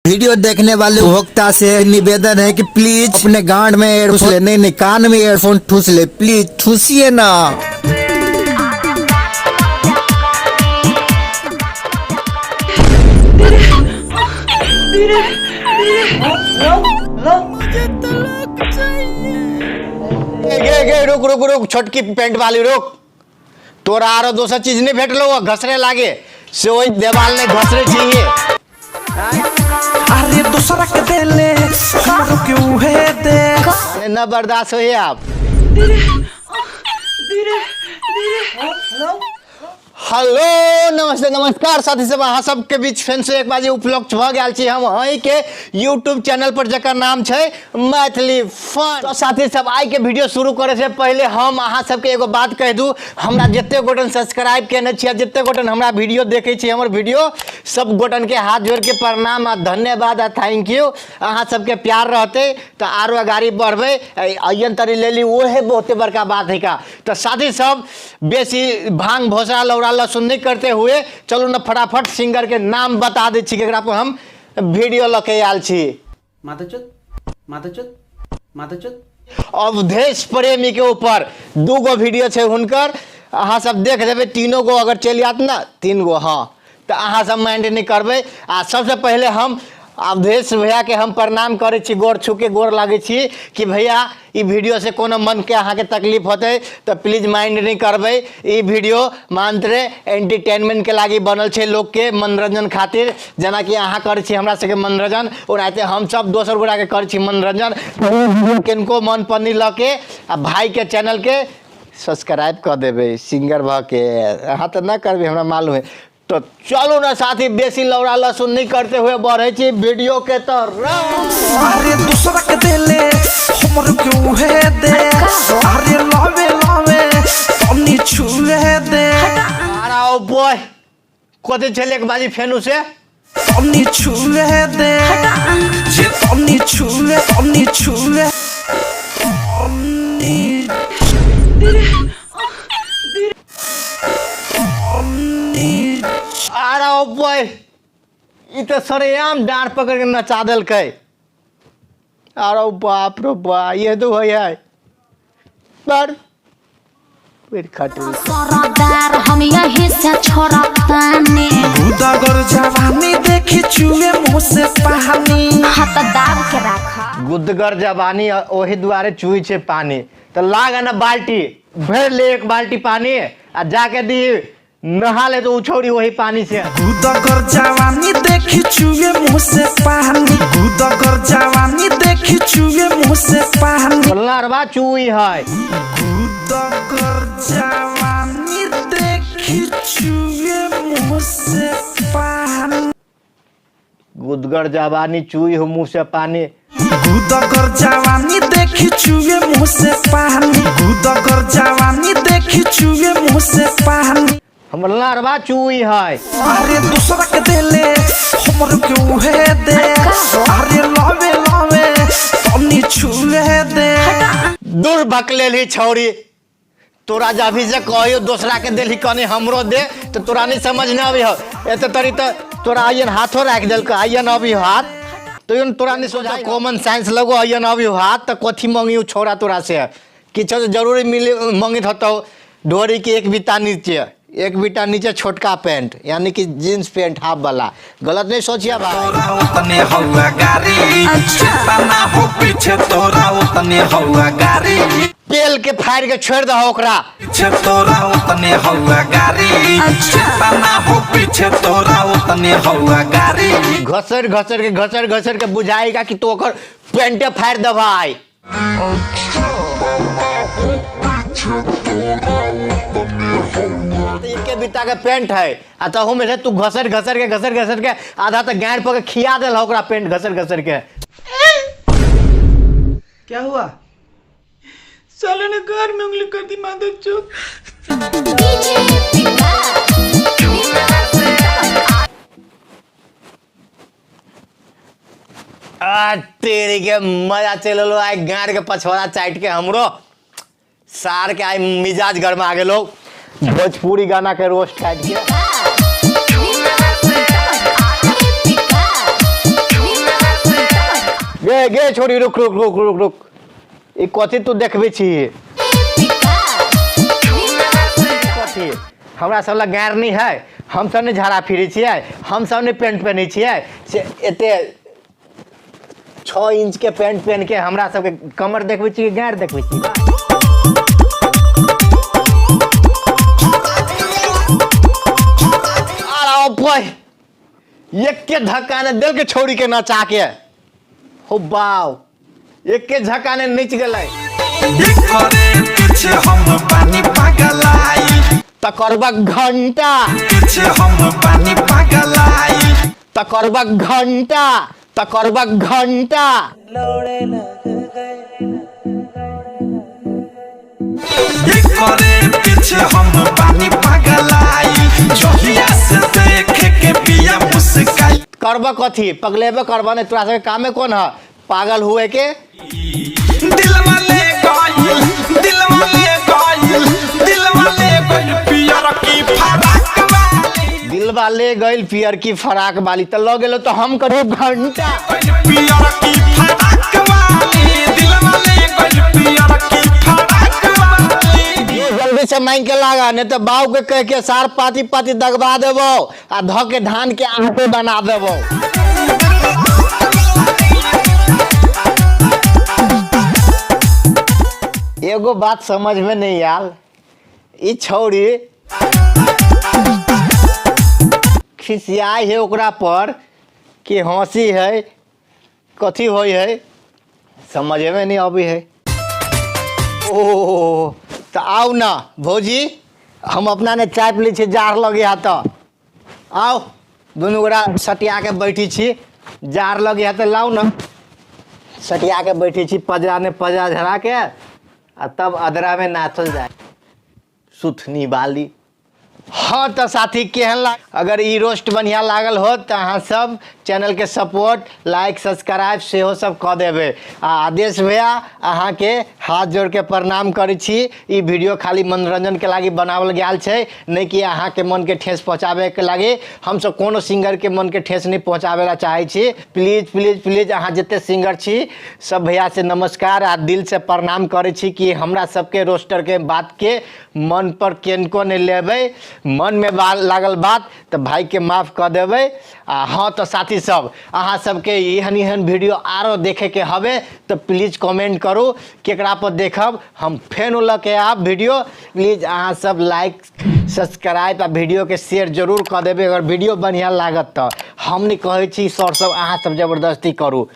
Video देखने वाले उपभोक्ता से निवेदन है कि प्लीज अपने गांड में ठूस ले, नहीं कान में ईयरफोन ठूस ले, प्लीज ठूसिए ना। रुक रुक रुक छोटकी पेंट वाली रुक, तोरा आरो दोसर चीज नहीं भेटलो घसरे लागे से वही देवाल ने घसरे चाहिए। अरे दूसरा के देले हमरो क्यों है दे अरे न बर्दाश्त होइए आप। हेलो नमस्ते नमस्कार साथी सब, अहाँ सबके बीच फेन से एक बाजी उपलब्ध भ गया छी हम अहीं के यूट्यूब चैनल पर जकर नाम छै मैथिली फन। तो साथी सब आई के वीडियो शुरू करे से पहले हम अहाँ सबके एगो बात कह दूं, हमरा जत्ते गोटन सब्सक्राइब केने छियै, जत्ते गोटन हमरा वीडियो देखे छी, हमर वीडियो सब गोटन के हाथ जोड़ के प्रणाम आ धन्यवाद आ थैंक यू। अहाँ सबके प्यार रहते तो आरो आगाड़ी बढ़बे, अयन तरी लेली ओहे बहुते बड़का बात है का। तो साथी सब बेसी भांग भोसरा लौड़ा लहसुन नहीं करते हुए चलो ना फटाफट सिंगर के नाम बता दे छी, एकरा पर हम वीडियो लके आल छी। अवधेश प्रेमी के ऊपर दूगो वीडियो छे हुनकर, अहाँ सब देख लेबे, तीनों गो अगर चल जात ना, तीन गो हाँ, तो अहाँ सब माइंड नहीं करबे। आ सबसे पहले हम अवधेश भैया के हम प्रणाम करे छी, गोर छू के गोर लागे छी कि भैया ई वीडियो से कोनो मन के अहाँ के तकलीफ होते तो प्लीज माइंड नहीं करबे। ई वीडियो मात्र एंटरटेनमेंट के लागी बनल छे, लोग के मनोरंजन खातिर, जना कि अहाँ करे छी हमरा सबके मनोरंजन, ओनाहिते हम सब दोसर गोरा के करे छी मनोरंजन। किनको मन पन्नी ल के आ भाई के चैनल के सब्सक्राइब कर देबे, सिंगर भ के अहाँ तो ना करबे हमरा मालूम है। तो चलो ना साथी बेसी लौड़ा लहसुन नहीं करते हुए बढ़े छी वीडियो के तरफ। अरे दूसरा के देले हमरो क्यों है दे अरे लावे लावे तनी छुए दे अरे बॉय कोते चले के बाजी फेनु से तनी छुए दे जे तनी छुए अरे बॉय ई तो सरेआम डांट पकड़ के नचा देलकै। अरे बाप रे बा, ये तो है पर फिर खटरी सरदार हम यही से छोड़तानी, गुदगर जवानी देखी चुए मुंह से पानी, हाथ दाब के रखा गुदगर जवानी ओही दुआरे चुई छे पानी। तो लाग ना बाल्टी भर ले, एक बाल्टी पानी आ जाके दी नहा ले तो उछौड़ी वही पानी से। गुदगर जवानी देखी चुए मुंह से पानी, गुदगर जवानी देखी चुए मुंह से पानी, बोलना रबा चुई है। गुदगर जवानी देखी चुए मुंह से पानी, गुदगर जवानी चुई हो मुंह से पानी, गुदगर जवानी देखी चुए मुंह से पानी, गुदगर जवानी देखी चुए मुंह से पानी, बोलना रबा चुई है। अरे दूसरा के देले हमरो क्यों है दे अरे लावे लावे तनी छुए दे दूर भकले ही छौरी, तोरा जाभी से कहियो दूसरा के देली कने हमरो दे तो तोरा नहीं समझ न आबी हो। एते तरी तो तोरा आयन हाथो राख देलक, आयन अभी हाथ तो यूं तोरा नहीं सोचा कॉमन सेंस लगो, आयन अभी हाथ तो कथी मांगियो छोरा तोरा से किछो जरूरी मिले मांगित होतो। डोरी के एक बिता नीचे, एक बीटा नीचे छोटका पैंट यानी कि जींस पैंट हाफ वाला, गलत नहीं सोचिए भाई। उतने हुआ गाड़ी चिंता ना हो पीछे तोरा उतने हुआ गाड़ी, पेल के फाड़ के छोड़ दो ओकरा, पीछे तोरा उतने हुआ गाड़ी चिंता ना हो पीछे तोरा उतने हुआ गाड़ी, घसर घसर के बुझाएगा कि तो ओकर पैंटे फाड़ दे भाई। इनके बिता के पेंट है आ तो में से तू घसर के आधा तो गाड़ पर खिया देल ओकरा पेंट घसर के। क्या हुआ? साले ने घर में उंगली कर दी मादर चौथ। तेरी के मजा चलो आए गाड़ के पछवाड़ा चाट के हमरो सार के आए मिजाज गरमा गेलो, भोजपुरी गाना के रोस्ट काट के। गे छोड़ी रुक रुक रुक रुक रुक ई कथी तू देखबे छी कथी हमरा सब लग गैर नहीं है हम सब ने झाड़ा फिरे छियै हम सब ने पेंट पहने छियै से एते 6 इंच के पेंट पहन के हमरा सब के कमर देखबे छी गैर देखबे छी एक के धक्का ने दिल के छोड़ी के नचा के हो बाव एक के झक्का ने नीच गेलै करे पीछे हम पानी पगलाई तकरबा घंटा पीछे हम पानी पगलाई तकरबा घंटा करे पीछे हम पानी पगलाई जोहिया से देखे के पिया मुस्काई करबा कथी पगलेबे करबा ने तोरा से कामे कौन है पागल हुए के दिल वाले गाइल पिया की फराक वाली दिलवा ले गइल पियर की फराक वाली तो लग गेलो तो हम करू घंटा पिया की फराक वाली दिल वाले पिया की फराक वाली जल्दी से मांग के लागा नहीं तो बाऊ के कह के सार पाती पाती दगवा देबो आ ध के धान के आटे बना देबो एगो बात समझ में नहीं आल ई छौरी खिसियाई है ओकरा पर कि हंसी है कथी होई है समझे में नहीं आबी है ओ तो आओ ना भौजी हम अपना ने चाय पी ली छी जार लगे हा तो आओ दुनू गोरा सटिया के बैठी छी जार लगे हा तो लाओ ना सटिया के बैठी छी पजरा ने पजरा झरा के आ तब अदरा में नाचल जाए सुथनी बाली हाँ तो साथी केहन लाग अगर ई रोस्ट बढ़िया लागल हो तो अहाँ सब चैनल के सपोर्ट लाइक सब्सक्राइब सेहो सब कऽ देबै आ आदेश भैया अहाँ के हाथ जोड़ के प्रणाम करै छी ई वीडियो खाली मनोरंजन के लागी बनावल गेल छै नहीं कि अहाँ के मन के ठेस पहुँचाबे के लागी हम सब कोनो सिंगर के मन के ठेस नहीं पहुँचाबे ला चाहे छी प्लीज प्लीज प्लीज अहाँ जते सिंगर छी सब भैया से नमस्कार आ दिल से प्रणाम करै छी कि हमरा सबके रोस्टर के बात के मन पर केनको नहीं लेबै मन में लागल बात तो भाई के माफ कर देवे आ हाँ तो साथी सब अहाँ सबके एहन वीडियो आरो देखे के हवे तो प्लीज कमेंट करू केकरा पर देखब हम फेन ल के आप वीडियो प्लीज अहाँ सब लाइक सब्सक्राइब आ वीडियो के शेयर जरूर कर देवे अगर वीडियो बढ़िया लागत तो हम नहीं कहे छी सर सब अहाँ सब जबरदस्ती करू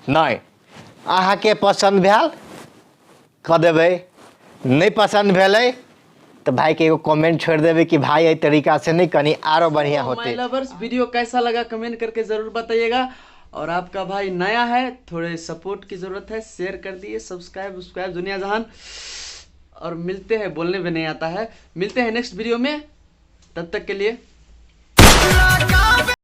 नहीं अहाँ के पसंद भेल कर देवे नहीं पसंद भेलै तो भाई के एगो कमेंट छोड़ देवे कि भाई ये तरीका से नहीं कहीं आरो बढ़िया होते माय लवर्स वीडियो कैसा लगा कमेंट करके जरूर बताइएगा और आपका भाई नया है थोड़े सपोर्ट की जरूरत है शेयर कर दिए सब्सक्राइब दुनिया जहान और मिलते हैं बोलने में नहीं आता है मिलते हैं नेक्स्ट वीडियो में तब तक के लिए